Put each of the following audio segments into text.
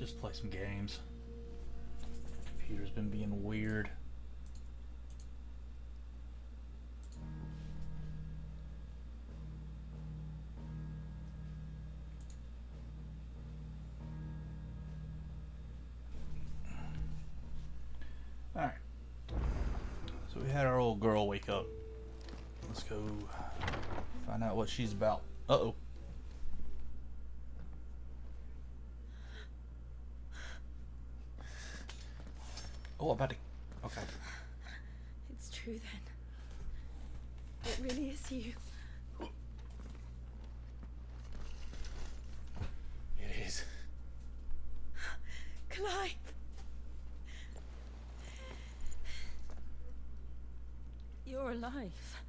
just play some games. Computer's been being weird. Alright. So we had our old girl wake up. Let's go find out what she's about. Uh-oh. Oh, I'm about to... Okay. It's true then. It really is you. It is. Clive! You're alive.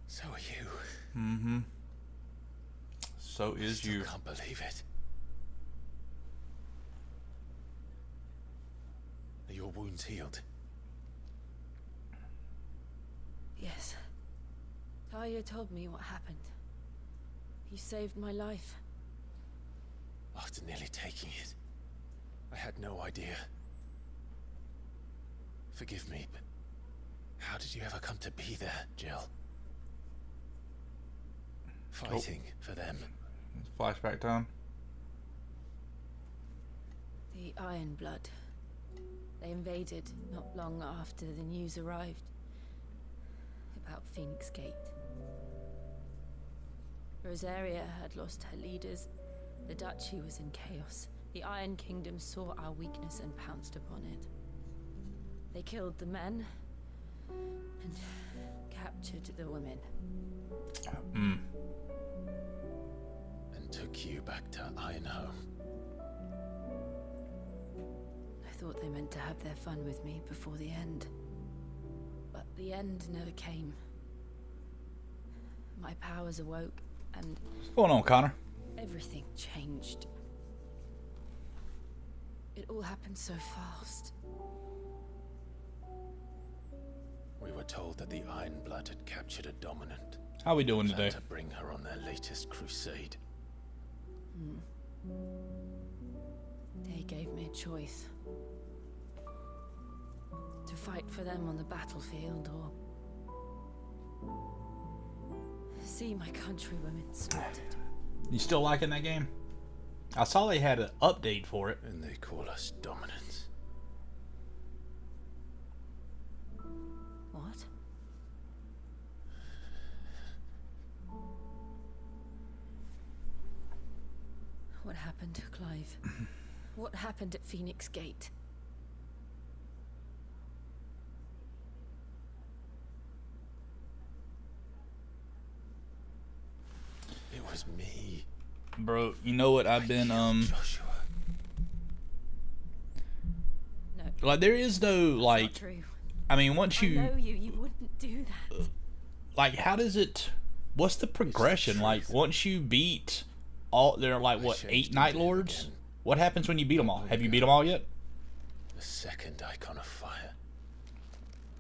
So are you. Mm-hmm. So is you. I can't believe it. Are your wounds healed? Yes. Talia told me what happened. You saved my life. After nearly taking it, I had no idea. Forgive me, but how did you ever come to be there, Jill? Fighting for them. Flashback time. The Iron Blood. They invaded not long after the news arrived about Phoenix Gate. Rosaria had lost her leaders. The Duchy was in chaos. The Iron Kingdom saw our weakness and pounced upon it. They killed the men and captured the women. Mm. And took you back to Ironhome. I thought they meant to have their fun with me before the end. But the end never came. My powers awoke and What's going on, Connor? everything changed. It all happened so fast. We were told that the Iron Blood had captured a dominant. How we doing Planned today? to bring her on their latest crusade. They gave me a choice. To fight for them on the battlefield or see my countrywomen slaughtered. You still liking that game? I saw they had an update for it. And they call us dominants. What? What happened, Clive? What happened at Phoenix Gate? It was me. Bro, you know what I've been Joshua. No, like there is no not like true. I mean once I you know you wouldn't do that. like how does it what's the progression like once you beat all there are like what 8 Night Lords? What happens when you beat them all? Have you beat them all yet? The second icon of fire.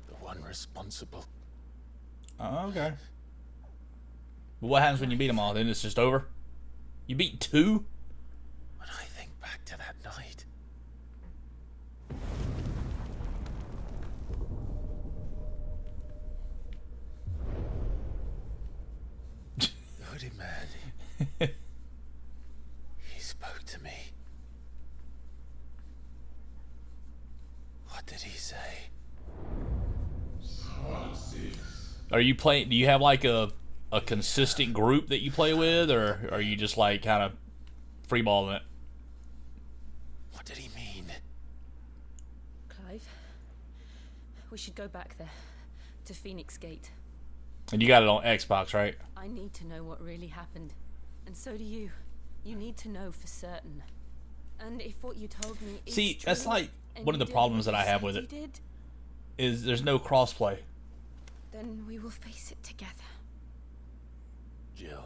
The one responsible. Oh, okay. But what happens when you beat them all? Then it's just over? You beat 2? When I think back to that night. The hooded man. He spoke to me. What did he say? Are you playing do you have like a consistent group that you play with, or are you just like kind of freeballing it? What did he mean? Clive, we should go back there, to Phoenix Gate. And you got it on Xbox, right? I need to know what really happened. And so do you. You need to know for certain. And if what you told me is See, that's true, like and one of you the did problems what that I you have said with you it. did, Is there's no crossplay. then we will face it together. Jill,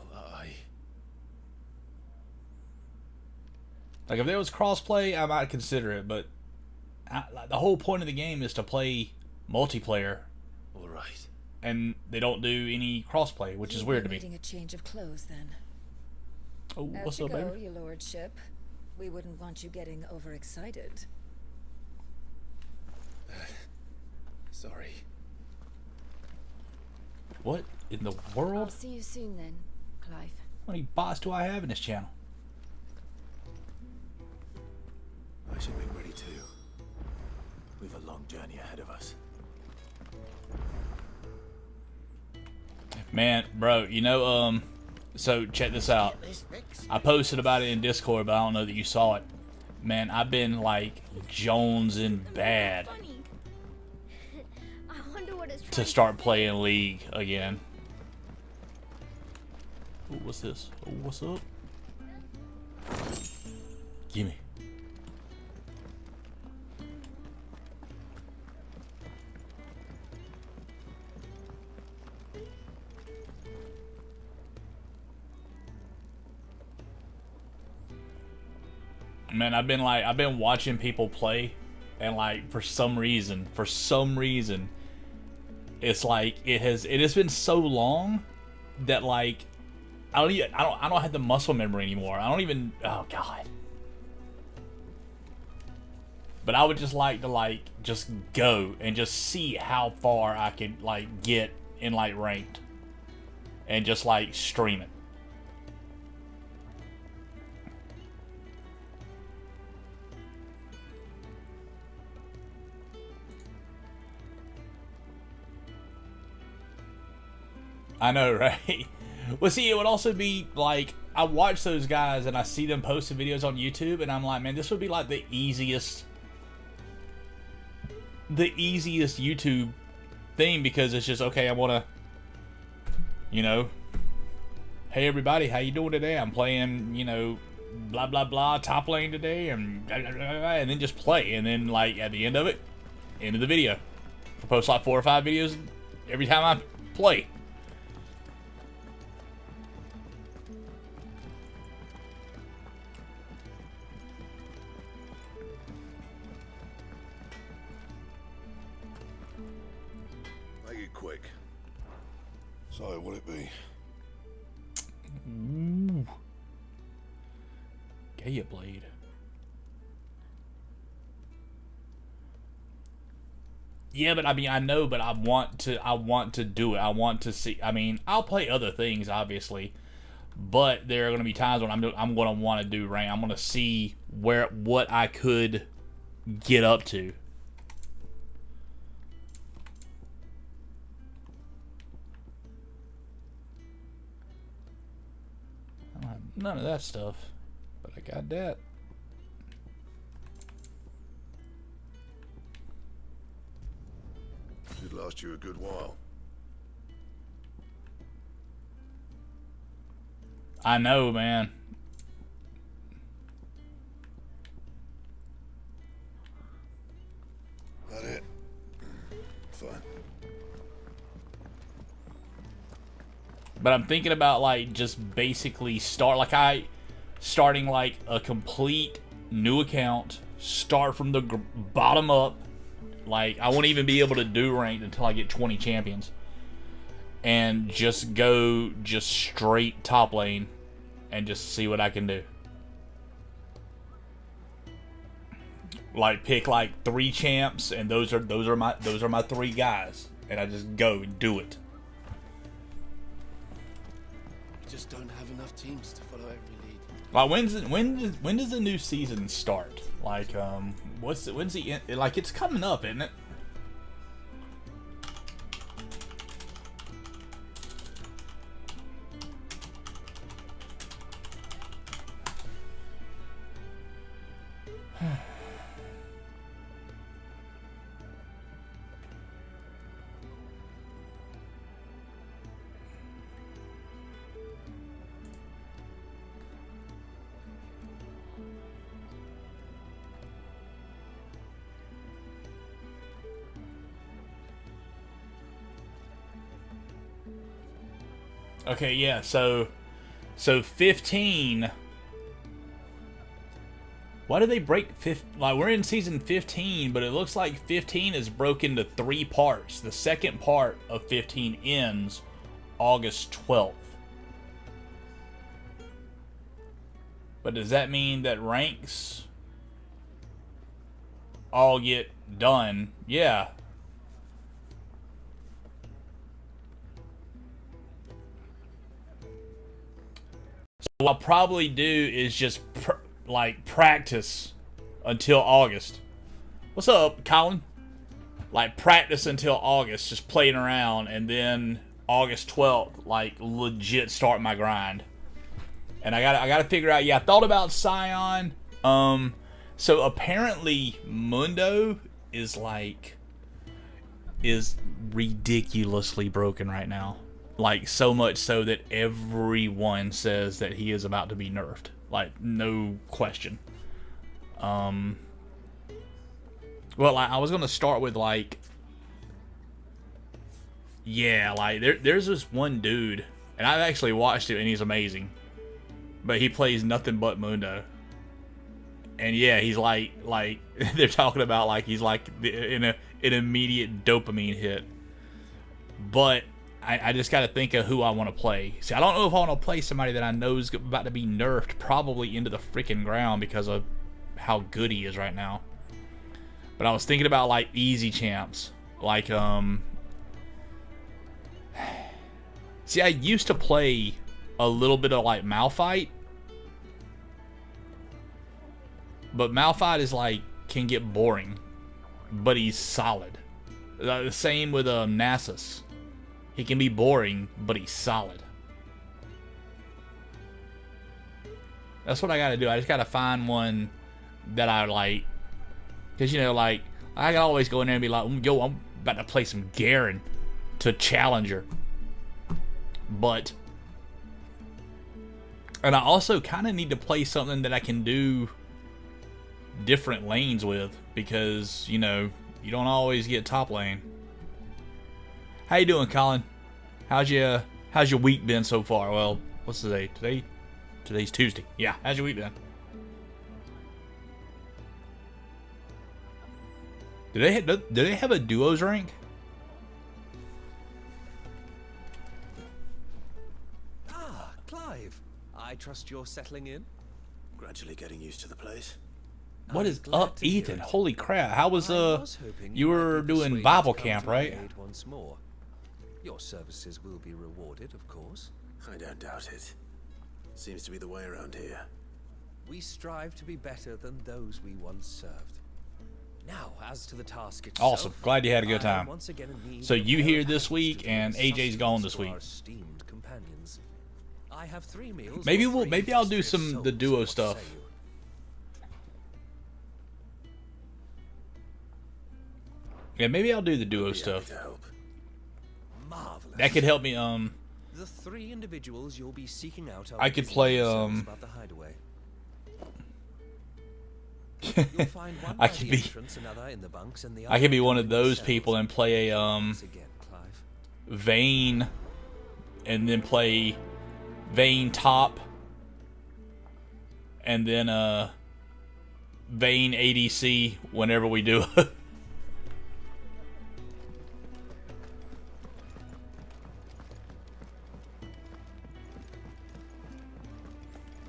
Like if there was crossplay, I might consider it, but like, the whole point of the game is to play multiplayer, all right. and they don't do any crossplay, which is weird to me. Needing a change of clothes then. Oh, Out what's you up, go, baby? your lordship. We wouldn't want you getting overexcited. Sorry. What in the I'll world? see you soon then, Clive. How many bots do I have in this channel? I should be ready too. We've a long journey ahead of us. Man, bro, you know, so check this out. I posted about it in Discord, but I don't know that you saw it. Man, I've been like jonesing bad I wonder what it's to start playing League again. Ooh, what's this? Oh, what's up? Gimme. Man, I've been watching people play, and like for some reason, it's like it has been so long that like I don't have the muscle memory anymore. I don't even, oh god. But I would just like to like just go and just see how far I could like get in like ranked, and just like stream it. I know, right? Well, see, it would also be like I watch those guys and I see them posting videos on YouTube, and I'm like, man, this would be like the easiest YouTube thing, because it's just okay. I want to, you know, hey everybody, how you doing today? I'm playing, you know, blah blah blah top lane today, and blah, blah, blah, blah, and then just play, and then like at the end of it, end of the video, I post like 4 or 5 videos every time I play. Make it quick. So, what'd it be? Ooh. Gaia Blade. Yeah, but I mean, I know, but I want to do it. I want to see. I mean, I'll play other things, obviously, but there are going to be times when I'm going to want to do rank. I'm going to see what I could get up to. I don't have none of that stuff, but I got that. Should last you a good while. I know, man. That it? Fine. But I'm thinking about like just basically starting like a complete new account, start from the bottom up. Like I won't even be able to do ranked until I get 20 champions, and just go just straight top lane and just see what I can do. Like pick like 3 champs, and those are my 3 guys, and I just go and do it. We just don't have enough teams to follow every lead. Like when does the new season start? Like when's the end? Like it's coming up, isn't it? Okay, yeah, so 15. Why did they break 15? Like, we're in season 15, but it looks like 15 is broken into 3 parts. The second part of 15 ends August 12th. But does that mean that ranks all get done? Yeah. So what I'll probably do is just practice until August. What's up, Colin? Like practice until August, just playing around, and then August 12th, like legit start my grind. And I gotta figure out. Yeah, I thought about Scion. So apparently Mundo is ridiculously broken right now. Like so much so that everyone says that he is about to be nerfed. Like no question. Well, I was gonna start with like, yeah, like there's this one dude, and I've actually watched it, and he's amazing. But he plays nothing but Mundo. And yeah, he's like they're talking about like he's like in an immediate dopamine hit. But I just got to think of who I want to play. See, I don't know if I want to play somebody that I know is about to be nerfed probably into the freaking ground because of how good he is right now. But I was thinking about like easy champs, like See, I used to play a little bit of like Malphite, but Malphite is like can get boring, but he's solid. The same with Nasus. He can be boring, but he's solid. That's what I gotta do. I just gotta find one that I like, because you know, like I can always go in there and be like, yo, I'm about to play some Garen to Challenger. But, and I also kind of need to play something that I can do different lanes with, because, you know, you don't always get top lane. How you doing, Colin? How's your week been so far? Well, what's the day? Today's Tuesday. Yeah, how's your week been? Do they have a duos rank? Clive, I trust you're settling in? Gradually getting used to the place. What is up, Ethan? Holy crap. How was you were doing Bible camp, right? Once more. Your services will be rewarded, of course. I don't doubt it. Seems to be the way around here. We strive to be better than those we once served. Now, as to the task itself, Awesome. Glad you had a good time. once again in need So of you well here this hands week, to and deliver AJ's gone this sustenance to week. our esteemed companions. I have 3 meals. Maybe for 3 maybe I'll do industrious some the souls, duo what stuff. say you? Yeah, maybe I'll do the duo Be happy stuff. to help. Marvelous. That could help me. The 3 individuals you'll be seeking out are I could busy play, themselves about the hideaway. You'll find one I by could the be- entrance, another in the bunks, and the I could be other one of in the those cells. people and play a Once again, Clive. Vayne, and then play Vayne top, and then Vayne ADC whenever we do it.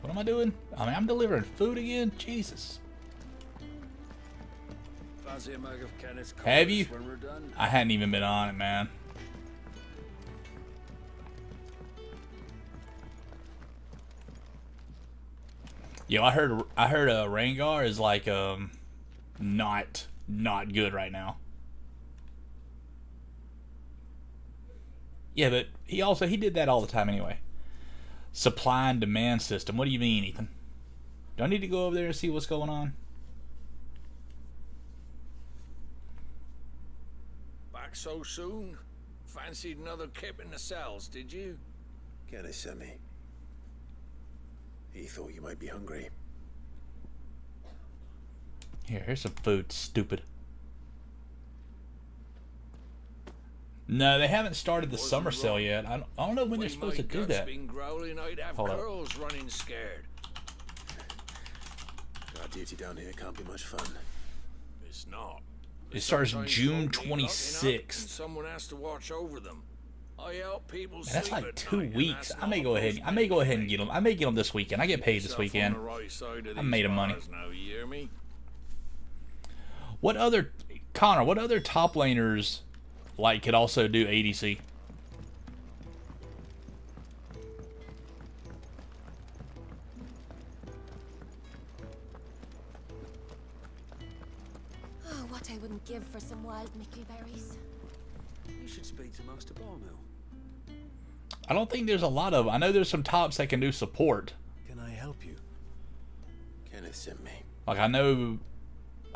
What am I doing? I mean, I'm delivering food again? Jesus. Fancy a mug of Kenneth's Have you? when we're done? I hadn't even been on it, man. Yo, I heard Rengar is like not good right now. Yeah, but he did that all the time anyway. Supply and demand system. What do you mean, Ethan? Do I need to go over there and see what's going on? Back so soon? Fancied another kip in the cells, did you? Kenneth sent me. He thought you might be hungry. Here's some food, stupid. No, they haven't started the summer sale yet. I don't know when they're supposed to do that. Been growling, I'd have Hold up. girls running scared. Guard duty down here can't be much fun. It's not. It starts Sometimes June folk need locking up, and 26th. someone has to watch over them. I help people Man, that's sleep like at 2 night, and weeks. that's I may not go ahead. most I may go ahead and many get them. I may get them this weekend. I get paid this Yourself weekend. on the right side of I these made 'em money. bars now, you hear me? What other, Connor? What other top laners like could also do ADC? Oh, what I wouldn't give for some wild mickleberries. You should speak to Master Barmill. I don't think there's a lot of. I know there's some tops that can do support. Can I help you? Kenneth sent me. Like I know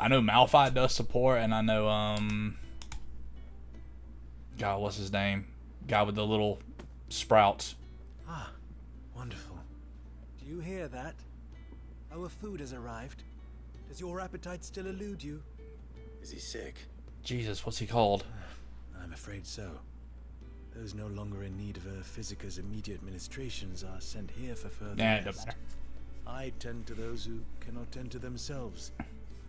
Malphite does support, and I know God, what's his name? Guy with the little sprouts. Ah, wonderful. Do you hear that? Our food has arrived. Does your appetite still elude you? Is he sick? Jesus, what's he called? I'm afraid so. Those no longer in need of a physicus immediate ministrations are sent here for further Nah, it don't rest. matter. I tend to those who cannot tend to themselves,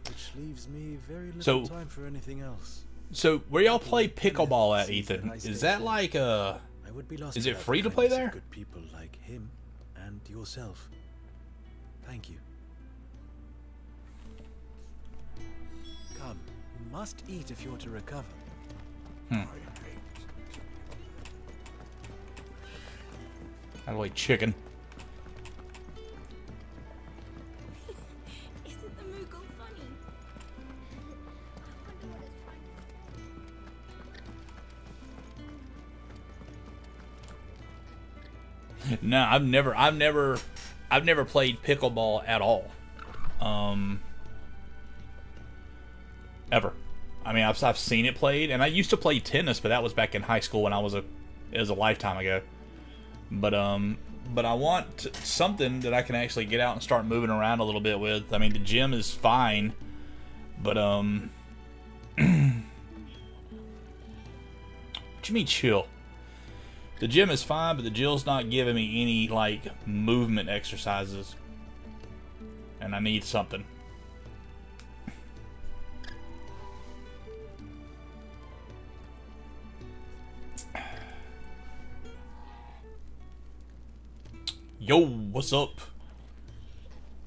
which leaves me very little So- time for anything else. So where y'all play pickleball at, Ethan? Is that like I would be lost Is it without free the to play kindness of there? Good people like him and yourself. Thank you. Come, you must eat if you're to recover. How do I chicken? Isn't the Moogle funny? I wonder what it's trying to No, I've never played pickleball at all. Ever. I mean, I've seen it played, and I used to play tennis, but that was back in high school when it was a lifetime ago. But I want something that I can actually get out and start moving around a little bit with. I mean, the gym is fine, but what you mean chill? The gym is fine, but the gym's not giving me any like movement exercises, and I need something. Yo, what's up,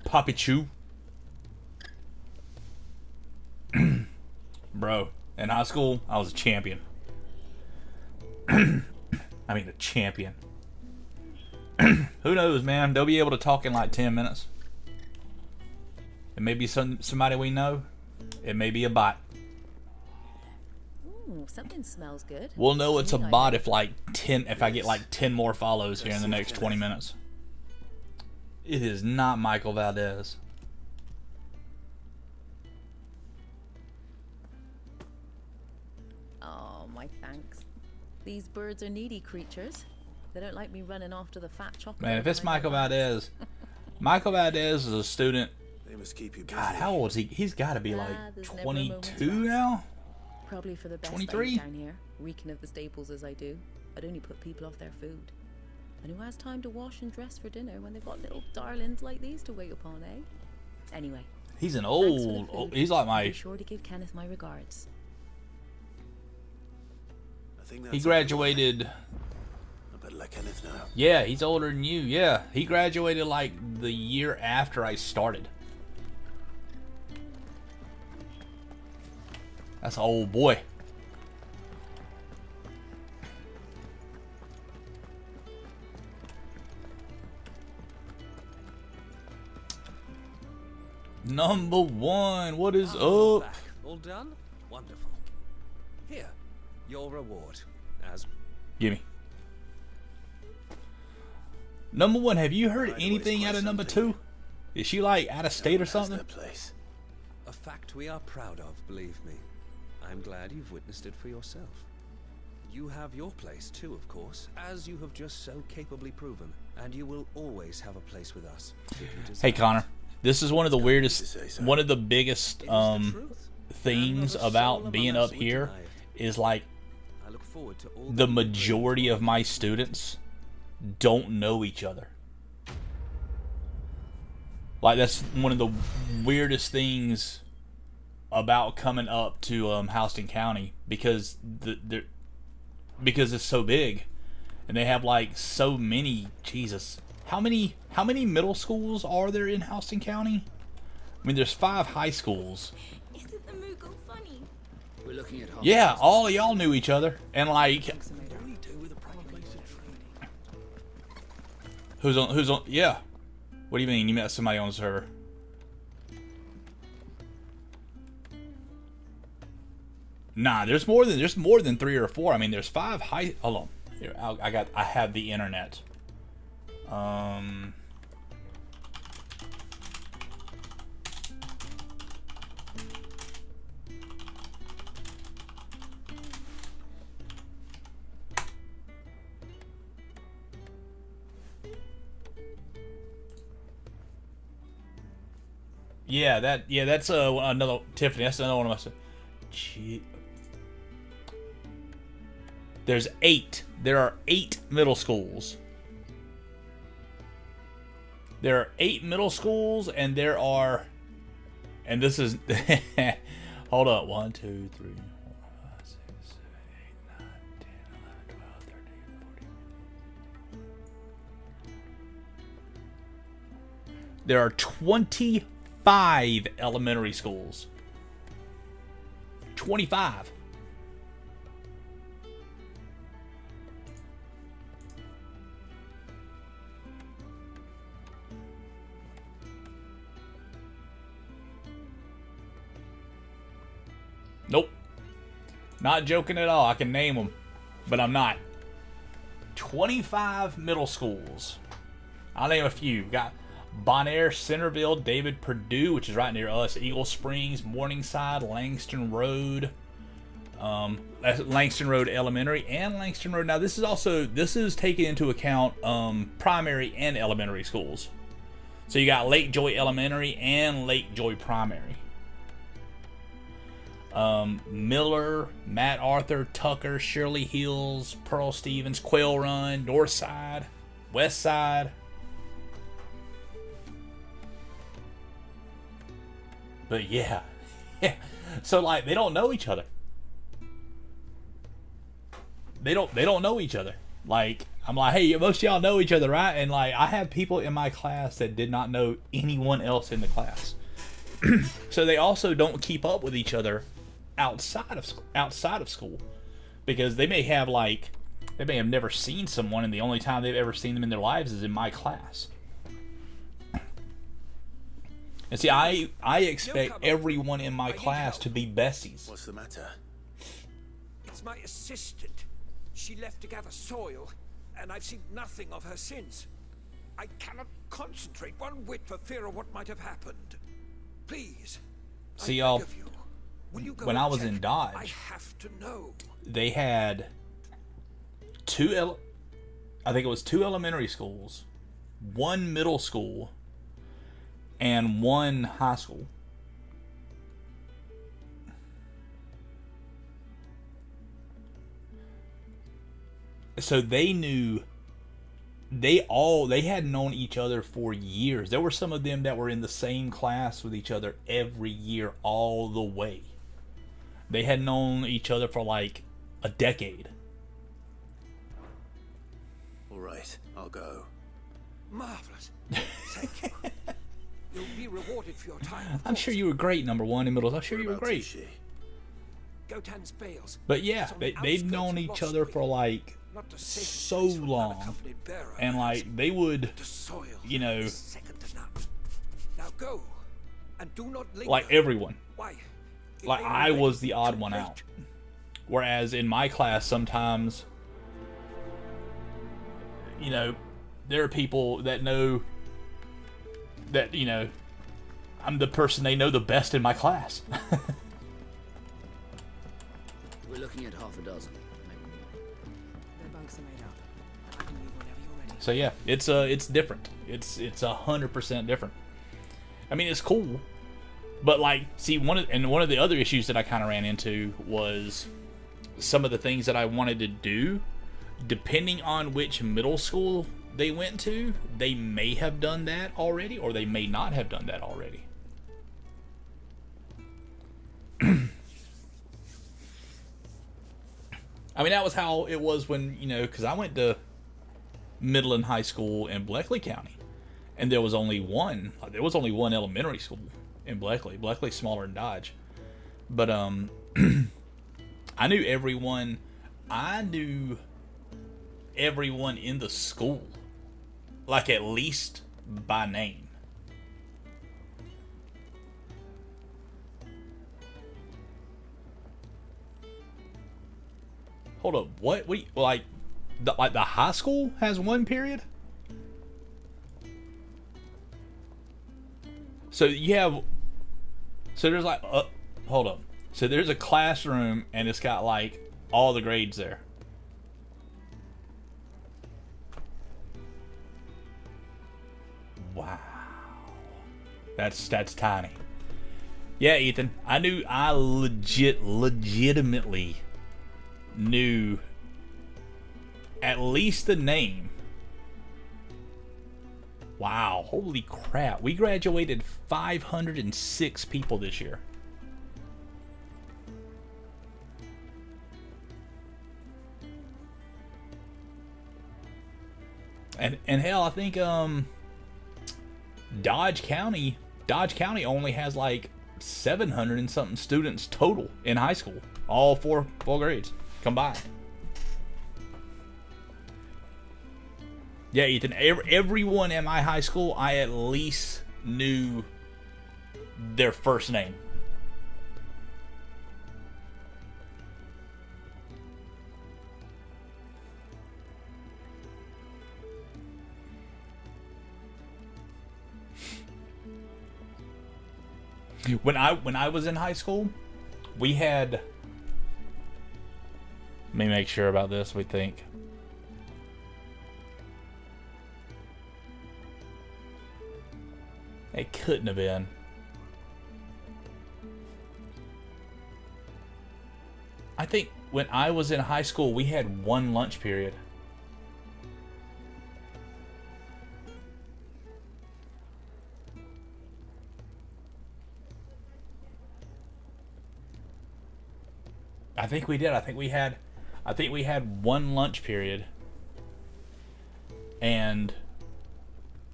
Poppy Chew? Bro, in high school, I was a champion. I mean, a champion. Who knows, man? They'll be able to talk in like 10 minutes. It may be somebody we know. It may be a bot. Ooh, something smells good. We'll know it's a Me, I bot know. if I get like 10 more follows here in the next 20 minutes. It is not Michael Valdez. Oh, my thanks. These birds are needy creatures. They don't like me running after the fat chocolate. Man, if it's behind Michael their backs. Valdez, Michael Valdez is a student. They must keep you busy. God, how old is he? He's got to be like there's never a moment's 22 rest. now? Probably for the best 23? down here, reeking of the staples as I do. I'd only put people off their food. And who has time to wash and dress for dinner when they've got little darlings like these to wait upon, eh? Anyway, He's an thanks for the old. food. He's like Be my. sure to give Kenneth my regards. I think He that's graduated. I better let Kenneth know. Yeah, he's older than you. Yeah, he graduated like the year after I started. That's an old boy. Number one, what is Ah, up? back. All done? Wonderful. Here, your reward. As Gimme. Number one, have you heard I'd always anything out of play number something. two? Is she like out of state or Everyone has something? their place. a fact we are proud of, believe me. I'm glad you've witnessed it for yourself. You have your place too, of course, as you have just so capably proven, and you will always have a place with us. if you desire Hey it. Connor, this is one of the to weirdest, say so. one of the biggest It is the truth, things and not a soul about among being us up would here deny it. is like I look forward to all the that you bring majority to of my students don't know each other. Like that's one of the weirdest things about coming up to Houston County because because it's so big. And they have like so many. Jesus, how many middle schools are there in Houston County? I mean, there's 5 high schools. Isn't the Moogle funny? We're looking at half. Yeah, all of y'all knew each other, and like, who's on? Yeah. What do you mean? You met somebody on the server? Nah, there's more than 3 or 4. I mean, there's 5 high. Hold on. Here, I have the internet. That's another Tiffany. That's another one of my. Gee. There's 8. There are 8 middle schools. There are 8 middle schools, and there are, and this is, hold up, 1, 2, 3, 4, 5, 6, 7, 8, 9, 10, 11, 12, 13, 14. There are 25 elementary schools. 25. Nope. Not joking at all. I can name them, but I'm not. 25 middle schools. I'll name a few. Got Bonaire, Centerville, David Perdue, which is right near us, Eagle Springs, Morningside, Langston Road, Langston Road Elementary, and Langston Road. Now this is taking into account primary and elementary schools. So you got Lake Joy Elementary and Lake Joy Primary. Miller, Matt Arthur, Tucker, Shirley Hills, Pearl Stevens, Quail Run, Northside, Westside. But yeah. So like they don't know each other. They don't know each other. Like I'm like, hey, most of y'all know each other, right? And like I have people in my class that did not know anyone else in the class. So they also don't keep up with each other outside of school, because they may have never seen someone, and the only time they've ever seen them in their lives is in my class. And see, I expect everyone in my class to be besties. What's the matter? It's my assistant. She left to gather soil, and I've seen nothing of her since. I cannot concentrate one whit for fear of what might have happened. Please. See, y'all, when I was check? in Dodge, I have to know. They had two elementary schools, 1 middle school, and 1 high school. So they had known each other for years. There were some of them that were in the same class with each other every year all the way. They had known each other for like a decade. All right, I'll go. Marvelous. Thank you. You'll be rewarded for your time. I'm sure you were great, number 1 in middle. I'm sure you were great. Gotan's Bales. But yeah, they'd known each other for like so long, and like they would, you know, now go, and do not linger. like everyone. Why? Like I was the odd one out. Whereas in my class, sometimes, you know, there are people that know that, you know, I'm the person they know the best in my class. We're looking at half a dozen, maybe more. Their bunks are made up. I can leave whenever you're ready. So yeah, it's different. It's 100% different. I mean, it's cool, but like, see, one of the other issues that I kind of ran into was some of the things that I wanted to do. Depending on which middle school they went to, they may have done that already, or they may not have done that already. I mean, that was how it was when, you know, because I went to middle and high school in Bleckley County, and there was only one. There was only one elementary school in Bleckley. Bleckley's smaller than Dodge, but I knew everyone. I knew everyone in the school, like at least by name. Hold up, what? Like the high school has one period? So you have, so there's like, hold up. So there's a classroom and it's got like all the grades there. Wow. That's tiny. Yeah, Ethan, I legitimately knew at least the name. Wow, holy crap. We graduated 506 people this year. And hell, I think Dodge County only has like 700 and something students total in high school. All four grades combined. Yeah, Ethan, everyone in my high school, I at least knew their first name. When I was in high school, we had, let me make sure about this, we think. It couldn't have been. I think when I was in high school, we had one lunch period. I think we did. I think we had one lunch period. And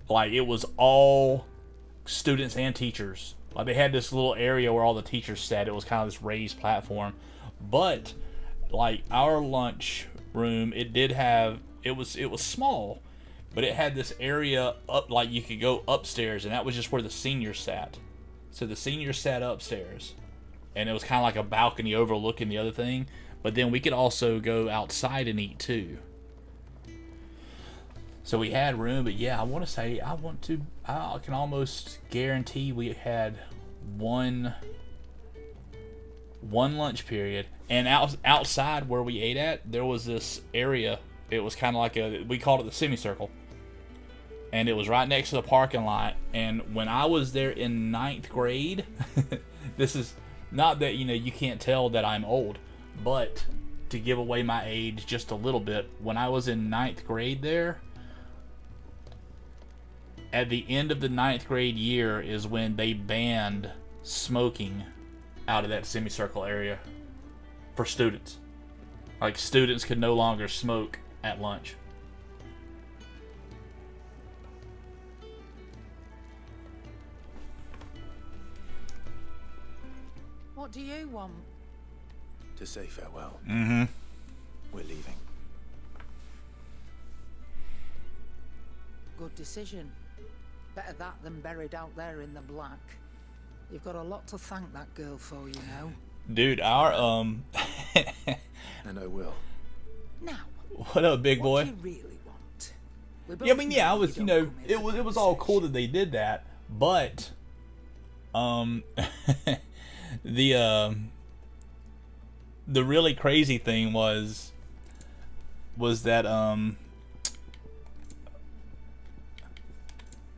like it was all students and teachers. Like they had this little area where all the teachers sat. It was kind of this raised platform. But like our lunch room, it was small, but it had this area up, like you could go upstairs, and that was just where the seniors sat. So the seniors sat upstairs, and it was kind of like a balcony overlooking the other thing. But then we could also go outside and eat too. So we had room, but yeah, I can almost guarantee we had one lunch period. And outside where we ate at, there was this area. It was kind of like we called it the semicircle. And it was right next to the parking lot. And when I was there in 9th grade, this is not that, you can't tell that I'm old, but to give away my age just a little bit, when I was in 9th grade there, at the end of the 9th grade year is when they banned smoking out of that semicircle area for students. Like students could no longer smoke at lunch. What do you want? To say farewell. Mm-hmm. We're leaving. Good decision. Better that than buried out there in the black. You've got a lot to thank that girl for, Dude, our And I will. Now, what up, big boy? what do you really want? Yeah, I mean, yeah, I was, it was all cool that they did that, but the really crazy thing was that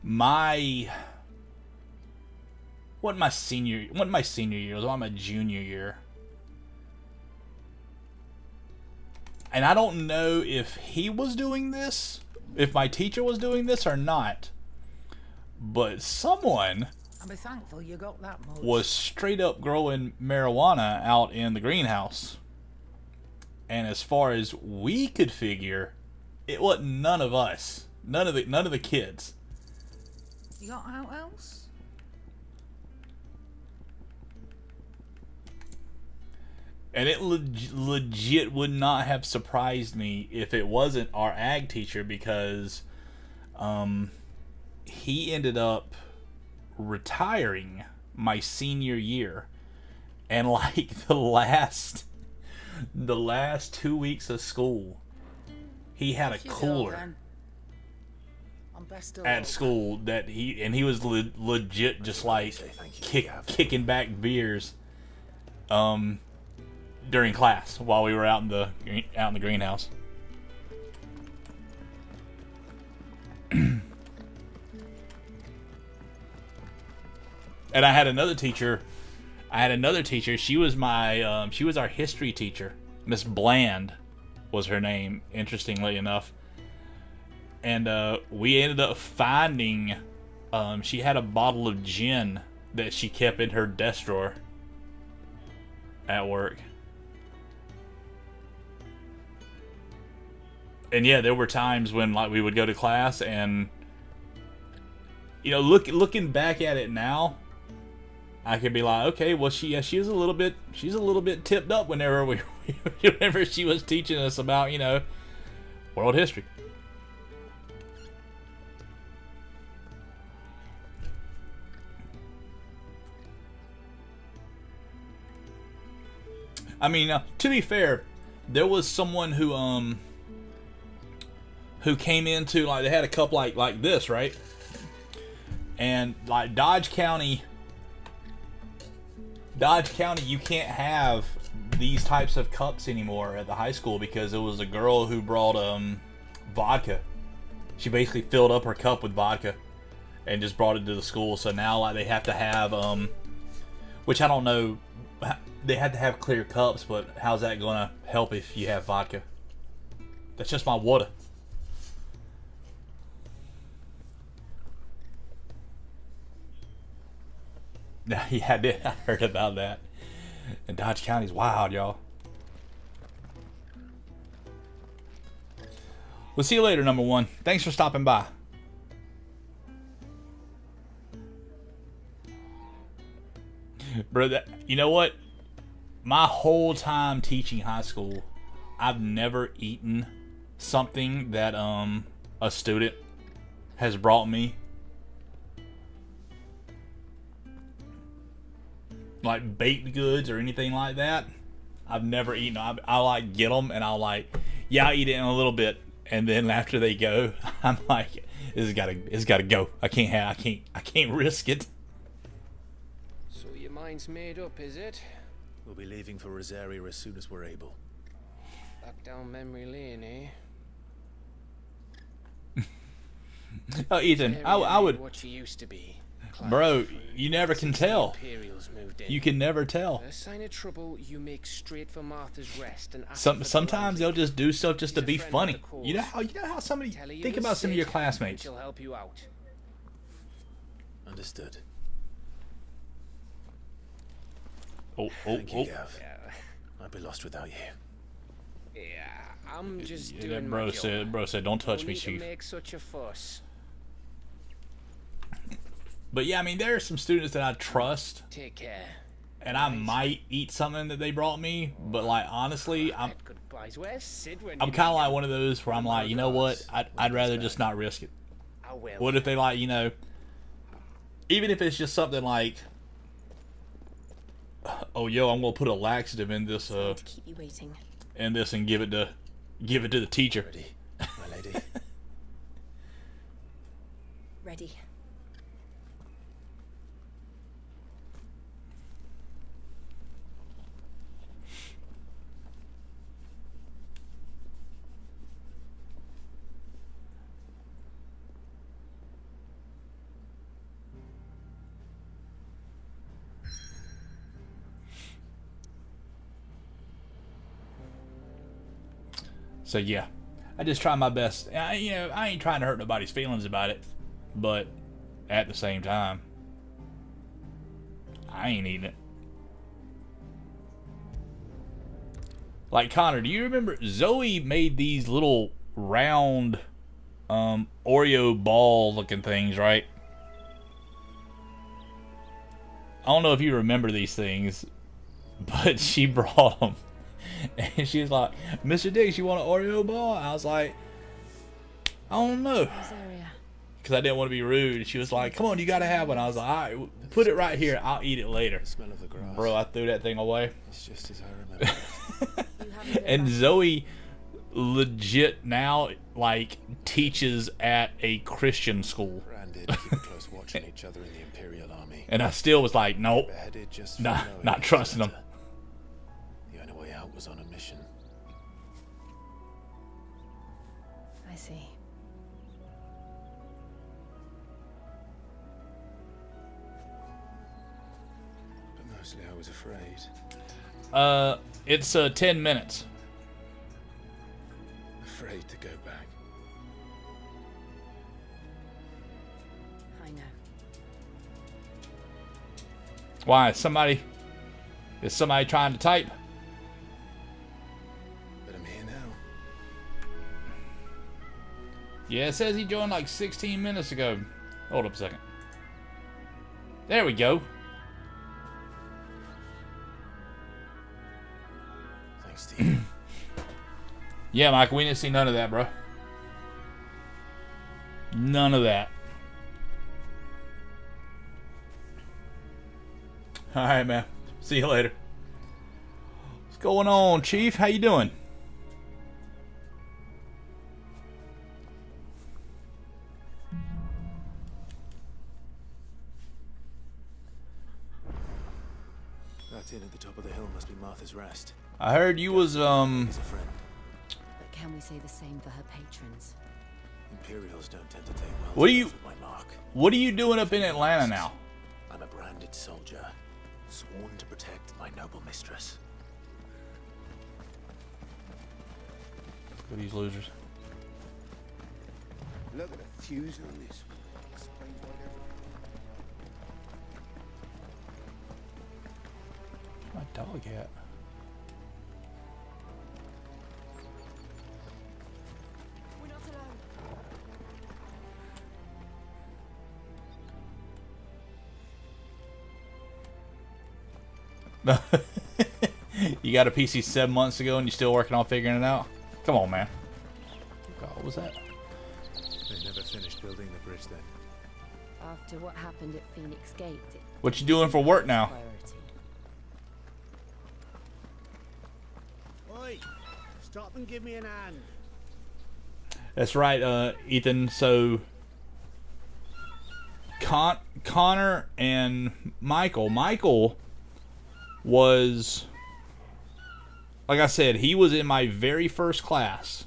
my senior year, it was my junior year. And I don't know if he was doing this, if my teacher was doing this or not, but someone I'll be thankful you got that much. was straight up growing marijuana out in the greenhouse. And as far as we could figure, It wasn't none of us. None of the kids. You got out else? And it legit would not have surprised me if it wasn't our ag teacher, because he ended up retiring my senior year, and like the last 2 weeks of school, he had a cooler at school that he was legit just like kicking back beers during class while we were out in the greenhouse. And I had another teacher. She was my she was our history teacher. Miss Bland was her name, interestingly enough. And we ended up finding she had a bottle of gin that she kept in her desk drawer at work. And yeah, there were times when like we would go to class, and you know, looking back at it now, I could be like, okay, well, she's a little bit tipped up whenever whenever she was teaching us about, you know, world history. I mean, to be fair, there was someone who came into, like, they had a cup like this, right? And like Dodge County, you can't have these types of cups anymore at the high school, because it was a girl who brought vodka. She basically filled up her cup with vodka and just brought it to the school. So now like they have to have which I don't know, they had to have clear cups, but how's that gonna help if you have vodka? That's just my water. Yeah, I heard about that. And Dodge County's wild, y'all. We'll see you later, number one. Thanks for stopping by. Bro, you know what? My whole time teaching high school, I've never eaten something that a student has brought me. Like baked goods or anything like that. I've never eaten. I like get them and I'll like, yeah, I'll eat it in a little bit, and then after they go, I'm like, it's gotta go. I can't risk it. So your mind's made up, is it? We'll be leaving for Rosaria as soon as we're able. Back down memory lane, eh? Oh, Ethan, I would. What you used to be. Bro, you never can tell. You can never tell. First sign of trouble, you make straight for Martha's Rest and sometimes they'll just do stuff just to be funny. You know how somebody think about some of your classmates. She'll help you out. Understood. Thank you, Gav. I'd be lost without you. Yeah, I'm just Yeah, doing bro my job. said, don't touch No me, need to Chief. make such a fuss. But yeah, I mean, there are some students that I trust. Take care. And I might eat something that they brought me, but like honestly, I'm kind of like one of those where I'm like, you know what? I'd rather just not risk it. What if they like, you know, even if it's just something like, oh yo, I'm gonna put a laxative in this to keep you waiting. in this and give it to the teacher. Ready, my lady. Ready. So yeah, I just try my best. I ain't trying to hurt nobody's feelings about it, but at the same time, I ain't eating it. Like Connor, do you remember Zoe made these little round Oreo ball looking things, right? I don't know if you remember these things, but she brought them. And she was like, Mr. Diggs, you want an Oreo ball? I was like, I don't know. Because I didn't want to be rude. She was like, come on, you got to have one. I was like, all right, put it right here. I'll eat it later. The smell of the grass. Bro, I threw that thing away. It's just as I remember. And Zoe legit now, like, teaches at a Christian school. Branded, keep a close watch on each other in the Imperial Army. And I still was like, nope, Beheaded just for not knowing trusting them. better. The only way out was on a mission. I see. But mostly I was afraid. It's 10 minutes. Afraid to go back. I know. Why? Is somebody trying to type? But I'm here now. Yeah, it says he joined like 16 minutes ago. Hold up a second. There we go. Thanks, Steve. Yeah, Mike, we didn't see none of that, bro. None of that. All right, man. See you later. What's going on, Chief? How you doing? That inn at the top of the hill must be Martha's Rest. I heard you was He's a friend. But can we say the same for her patrons? Imperials don't tend to take well What to are you- those with my mark. What are you doing up in Atlanta now? I'm a branded soldier, sworn to protect my noble mistress. Look at these losers. Look at the fuse on this. Explains why they're... My dog at? We're not alone. You got a PC 7 months ago and you're still working on figuring it out? Come on, man. God, what was that? They never finished building the bridge then. After what happened at Phoenix Gate, What you doing for work now? Oi! Stop and give me an hand. That's right, Ethan. So Connor and Michael. Michael was, like I said, he was in my very first class.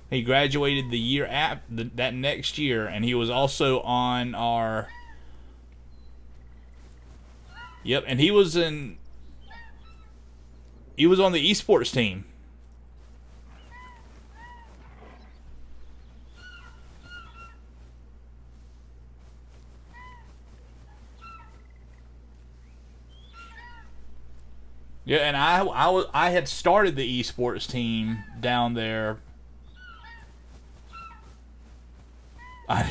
He graduated the year that next year, and he was also on our. Yep, and he was on the esports team. Yeah, and I had started the esports team down there.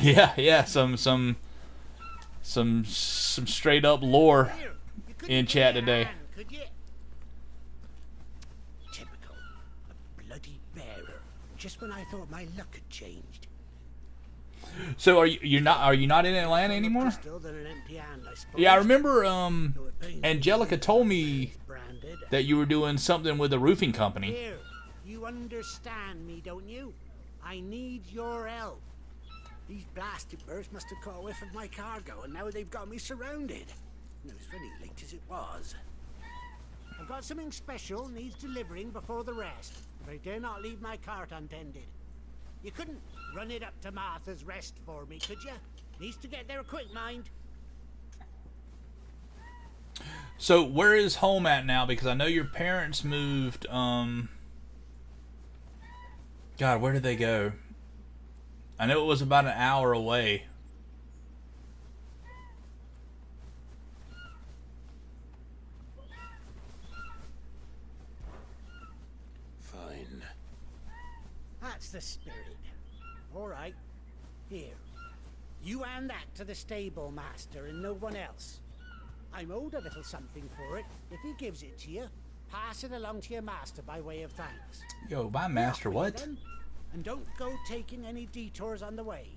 Yeah, some straight up lore in chat today. Typical. A bloody bearer. Just when I thought my luck had changed. So are you not in Atlanta anymore? Still than an empty hand, I suppose. Yeah, I remember Angelica told me Branded. that you were doing something with a roofing company. Here, you understand me, don't you? I need your help. These blasted birds must have caught a whiff of my cargo, and now they've got me surrounded. No, it's funny, late as it was. I've got something special needs delivering before the rest, but I dare not leave my cart untended. You couldn't run it up to Martha's Rest for me, could you? Needs to get there quick, mind. So where is home at now? Because I know your parents moved. God, where did they go? I know it was about an hour away. Fine. That's the spirit. All right. Here. You hand that to the stable master and no one else. I'm owed a little something for it. If he gives it to you, pass it along to your master by way of thanks. Yo, my master what? Then, and don't go taking any detours on the way.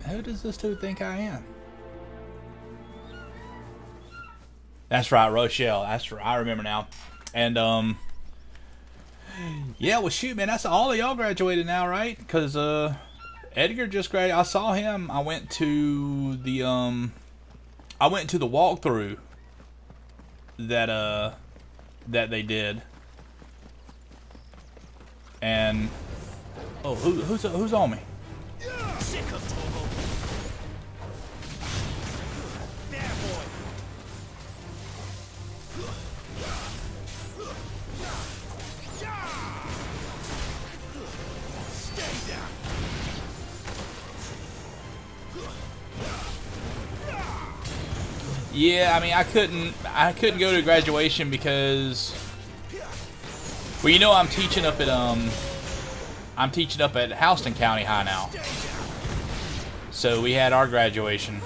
Who does this dude think I am? That's right, Rochelle. That's right. I remember now. And yeah, well, shoot, man. That's all of y'all graduated now, right? Because Edgar just graduated. I saw him. I went to the walkthrough that they did. And oh, who's on me? Sick of Torgo. There, boy. Stay down. Yeah, I mean, I couldn't go to graduation because, well, you know, I'm teaching up at Houston County High now. So we had our graduation.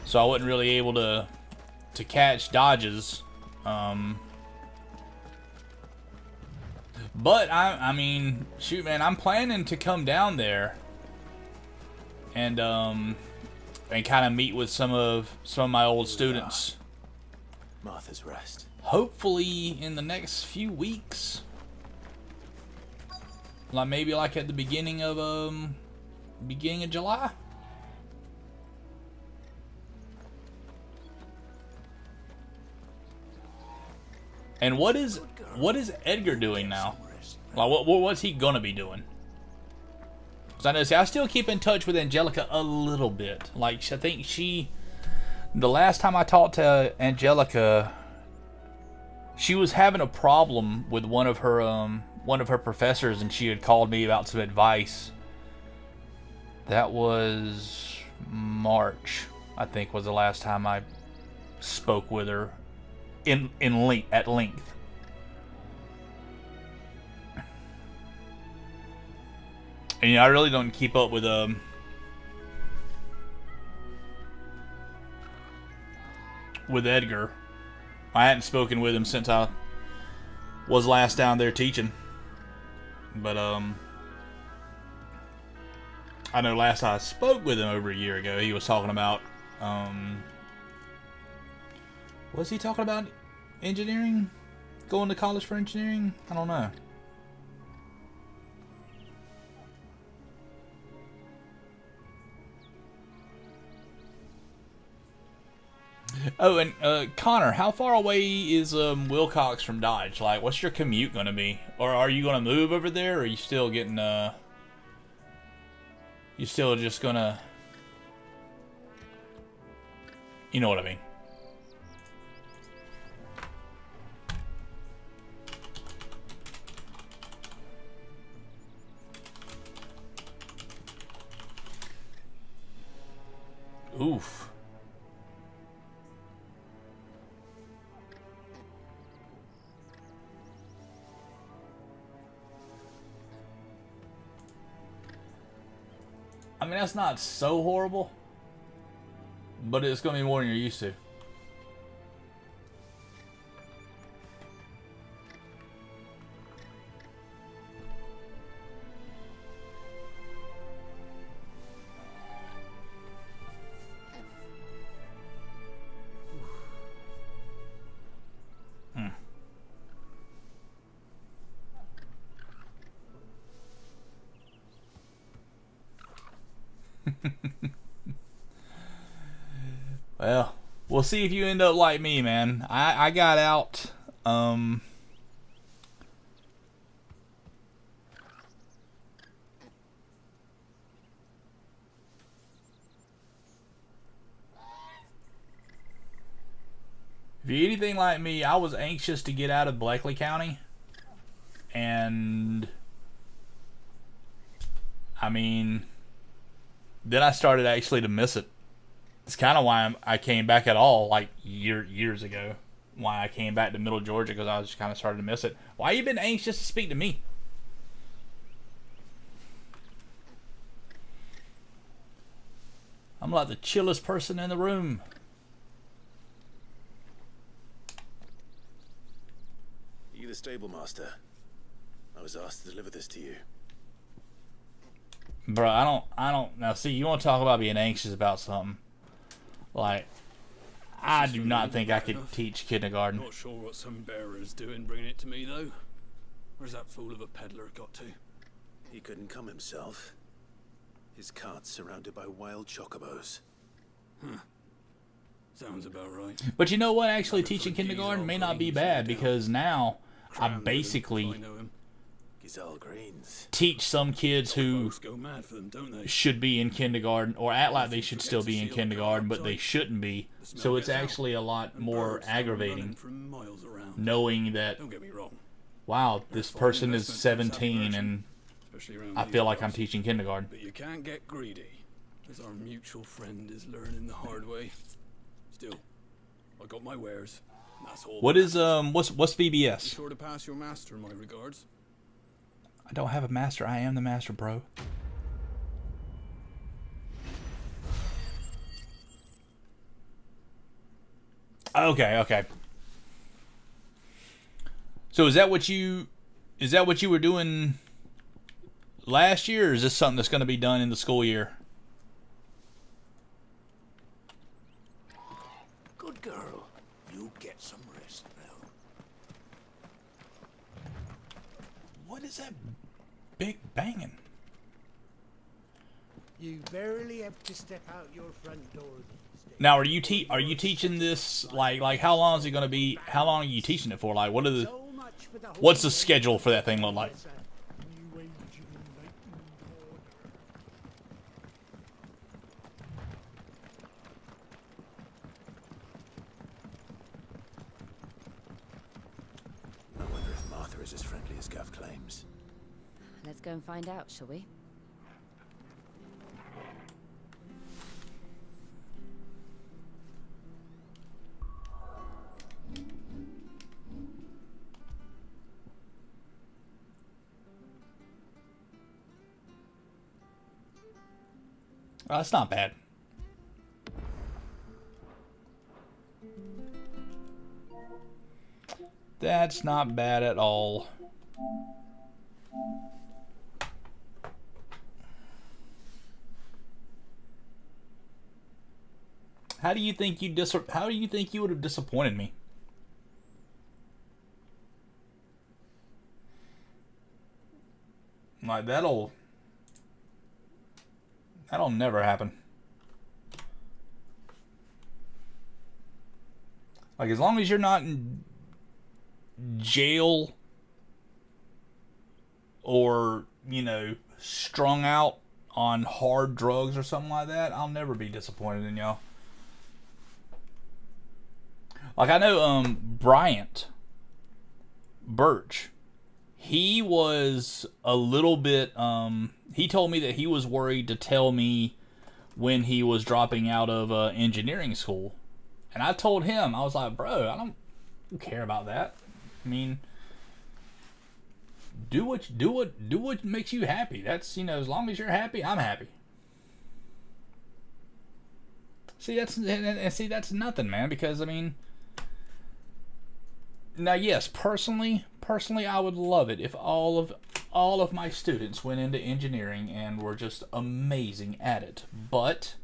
So I wasn't really able to catch dodges. But I mean, shoot, man, I'm planning to come down there and kind of meet with some of my old students. Martha's Rest. Hopefully in the next few weeks. Like maybe like at the beginning of July. And what is Edgar doing now? Like what's he gonna be doing? Because I know, see, I still keep in touch with Angelica a little bit. Like I think the last time I talked to Angelica, she was having a problem with one of her professors, and she had called me about some advice. That was March, I think, was the last time I spoke with her at length. And you know, I really don't keep up with Edgar. I hadn't spoken with him since I was last down there teaching. But I know last I spoke with him over a year ago, he was talking about was he talking about engineering? Going to college for engineering? I don't know. Oh, and Connor, how far away is Wilcox from Dodge? Like, what's your commute gonna be? Or are you gonna move over there, or are you still getting you still just gonna, you know what I mean? Oof. I mean, that's not so horrible, but it's going to be more than you're used to. Well, we'll see if you end up like me, man. I got out, if you're anything like me, I was anxious to get out of Bleckley County. And I mean, then I started actually to miss it. It's kind of why I came back at all, like years ago. Why I came back to Middle Georgia, because I was just kind of starting to miss it. Why you been anxious to speak to me? I'm like the chillest person in the room. You the stable master? I was asked to deliver this to you. Bro, I don't. Now, see, you want to talk about being anxious about something? Like, I do not think I could teach kindergarten. Not sure what some bearer's doing bringing it to me, though. Where's that fool of a peddler got to? He couldn't come himself. His cart's surrounded by wild chocobos. Huh. Sounds about right. But you know what? Actually, teaching kindergarten may not be bad, because now I basically teach some kids who should be in kindergarten, or act like they should still be in kindergarten, but they shouldn't be. So it's actually a lot more aggravating knowing that, wow, this person is 17 and I feel like I'm teaching kindergarten. But you can't get greedy, as our mutual friend is learning the hard way. Still, I got my wares. That's all. What is what's VBS? Be sure to pass your master my regards. I don't have a master. I am the master, bro. Okay. So is that what you were doing last year, or is this something that's going to be done in the school year? Good girl. You get some rest now. What is that big banging? You barely have to step out your front door these days. Now, are you teaching this like how long is it going to be? How long are you teaching it for? Like, what's the schedule for that thing look like? I wonder if Martha is as friendly as Gav claims. Let's go and find out, shall we? Oh, that's not bad. That's not bad at all. How do you think you would have disappointed me? Like that'll never happen. Like, as long as you're not in jail or, strung out on hard drugs or something like that, I'll never be disappointed in y'all. Like, I know Bryant Birch, he was a little bit he told me that he was worried to tell me when he was dropping out of engineering school. And I told him, I was like, bro, I don't care about that. I mean, do what makes you happy. That's, as long as you're happy, I'm happy. See, that's nothing, man, because I mean, now yes, personally I would love it if all of my students went into engineering and were just amazing at it. But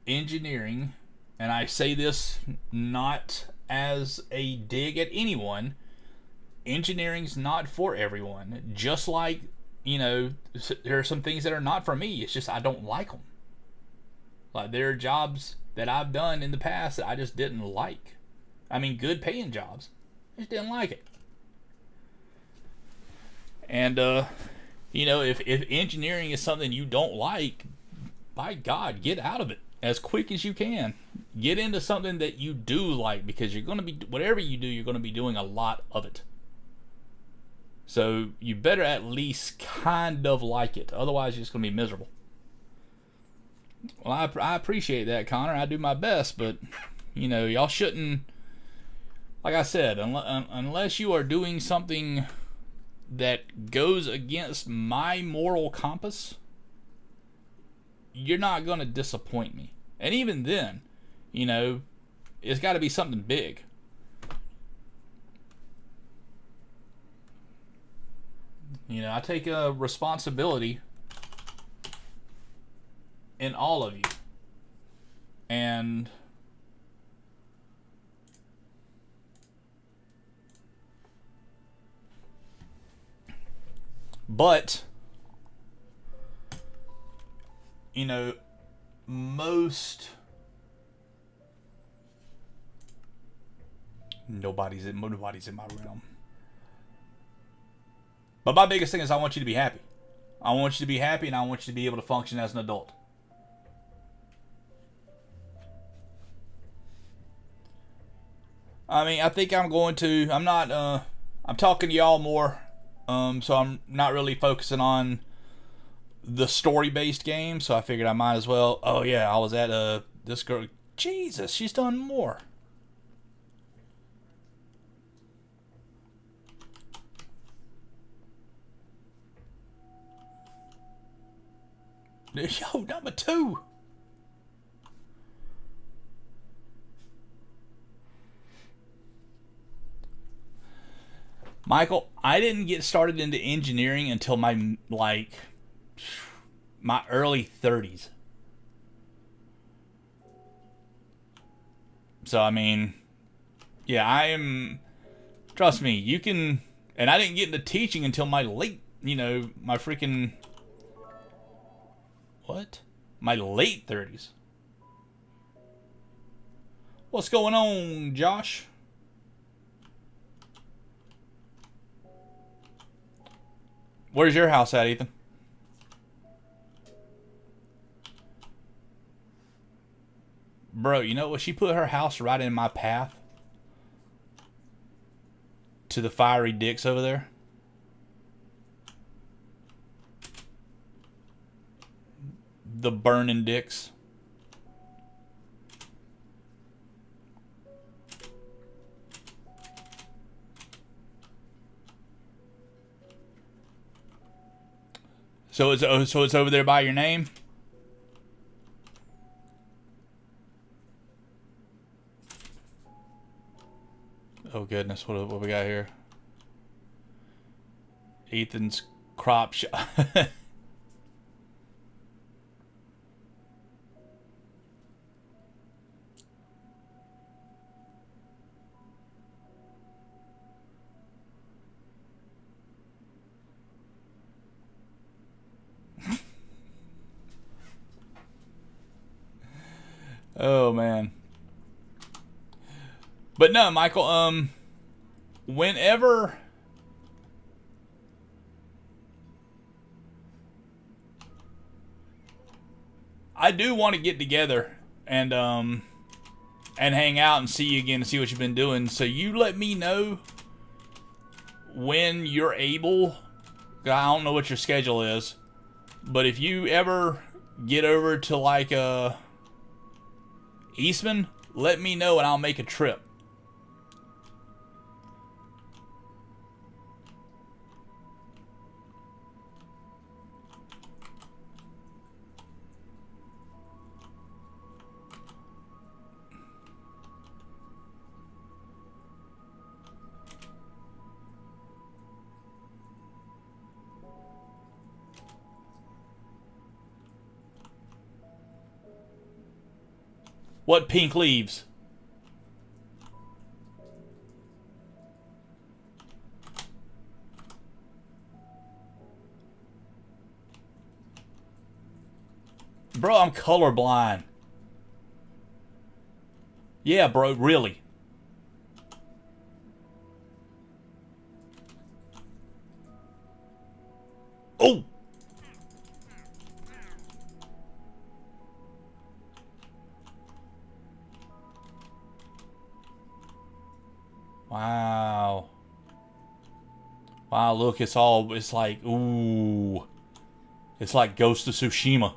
engineering, and I say this not as a dig at anyone, engineering's not for everyone. Just like, there are some things that are not for me. It's just I don't like them. Like, there are jobs that I've done in the past that I just didn't like. I mean, good paying jobs. I just didn't like it. And, if engineering is something you don't like, by God, get out of it as quick as you can. Get into something that you do like, because you're going to be, whatever you do, you're going to be doing a lot of it. So you better at least kind of like it. Otherwise, you're just going to be miserable. Well, I appreciate that, Connor. I do my best, but, you know, y'all shouldn't, like I said, unless you are doing something that goes against my moral compass, you're not going to disappoint me. And even then, you know, it's got to be something big. You know, I take a responsibility in all of you. And but you know, nobody's in my realm. But my biggest thing is I want you to be happy. I want you to be happy, and I want you to be able to function as an adult. I mean, I think I'm talking to y'all more, so I'm not really focusing on the story-based game, so I figured I might as well. Oh yeah, I was at this girl. Jesus, she's done more. Yo, number 2. Michael, I didn't get started into engineering until my early 30s. So, I mean, yeah, trust me, you can, and I didn't get into teaching until my late, my freaking, my late 30s. What's going on, Josh? Where's your house at, Ethan? Bro, you know what? She put her house right in my path to the fiery dicks over there. The burning dicks. So it's over there by your name? Oh goodness, what we got here? Ethan's crop shop. Oh man. But no, Michael, whenever I do want to get together and hang out and see you again and see what you've been doing. So you let me know when you're able. I don't know what your schedule is, but if you ever get over to like Eastman, let me know and I'll make a trip. What pink leaves? Bro, I'm colorblind. Yeah, bro, really. Oh! Wow. Wow, look, it's like, ooh. It's like Ghost of Tsushima.